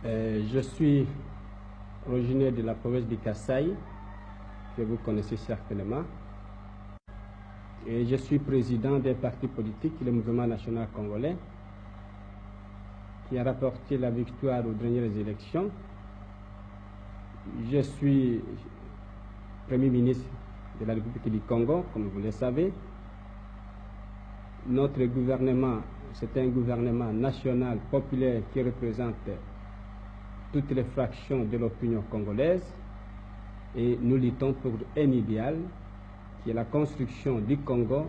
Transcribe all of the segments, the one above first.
Je suis originaire de la province du Kasaï, que vous connaissez certainement. Et je suis président d'un parti politique, le Mouvement national congolais, qui a rapporté la victoire aux dernières élections. Je suis Premier ministre de la République du Congo, comme vous le savez. Notre gouvernement, c'est un gouvernement national populaire qui représente toutes les fractions de l'opinion congolaise, et nous luttons pour un idéal qui est la construction du Congo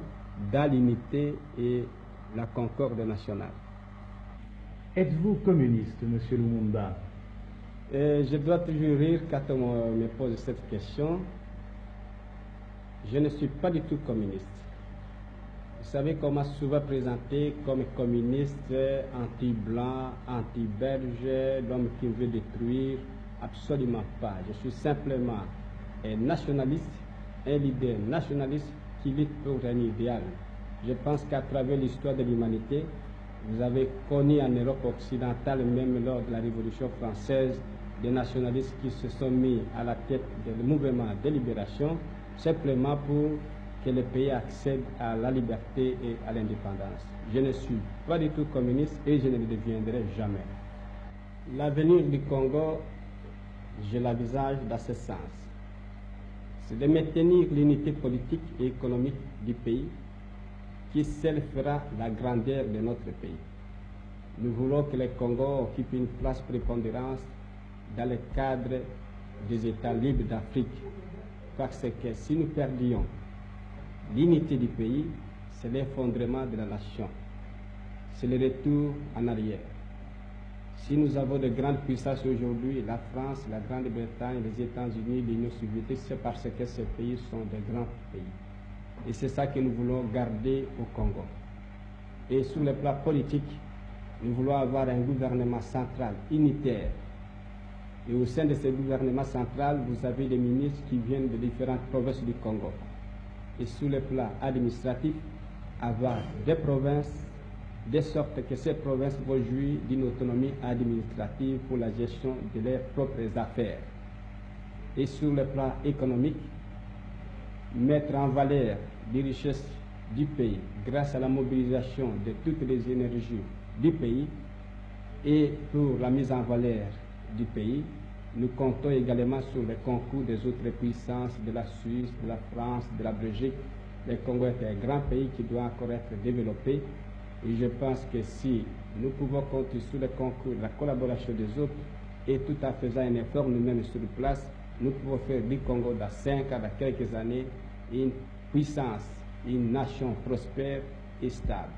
dans l'unité et la concorde nationale. Êtes-vous communiste, Monsieur Lumumba? Je dois toujours rire quand on me pose cette question. Je ne suis pas du tout communiste. Vous savez qu'on m'a souvent présenté comme communiste, anti-blanc, anti-belge, l'homme qui veut détruire. Absolument pas. Je suis simplement un nationaliste, un leader nationaliste qui lutte pour un idéal. Je pense qu'à travers l'histoire de l'humanité, vous avez connu en Europe occidentale, même lors de la Révolution française, des nationalistes qui se sont mis à la tête du mouvement de libération, simplement pour que le pays accède à la liberté et à l'indépendance. Je ne suis pas du tout communiste et je ne le deviendrai jamais. L'avenir du Congo, je l'envisage dans ce sens. C'est de maintenir l'unité politique et économique du pays qui seul fera la grandeur de notre pays. Nous voulons que le Congo occupe une place prépondérante dans le cadre des États libres d'Afrique, parce que si nous perdions l'unité du pays, c'est l'effondrement de la nation, c'est le retour en arrière. Si nous avons de grandes puissances aujourd'hui, la France, la Grande-Bretagne, les États-Unis, l'Union soviétique, c'est parce que ces pays sont de grands pays. Et c'est ça que nous voulons garder au Congo. Et sur le plan politique, nous voulons avoir un gouvernement central unitaire. Et au sein de ce gouvernement central, vous avez des ministres qui viennent de différentes provinces du Congo. Et sur le plan administratif, avoir des provinces, de sorte que ces provinces vont jouir d'une autonomie administrative pour la gestion de leurs propres affaires. Et sur le plan économique, mettre en valeur les richesses du pays grâce à la mobilisation de toutes les énergies du pays. Et pour la mise en valeur du pays, nous comptons également sur le concours des autres puissances, de la Suisse, de la France, de la Belgique. Le Congo est un grand pays qui doit encore être développé. Et je pense que si nous pouvons compter sur le concours, la collaboration des autres, et tout en faisant un effort nous-mêmes sur place, nous pouvons faire du Congo dans 5 ans, dans quelques années, une puissance, une nation prospère et stable.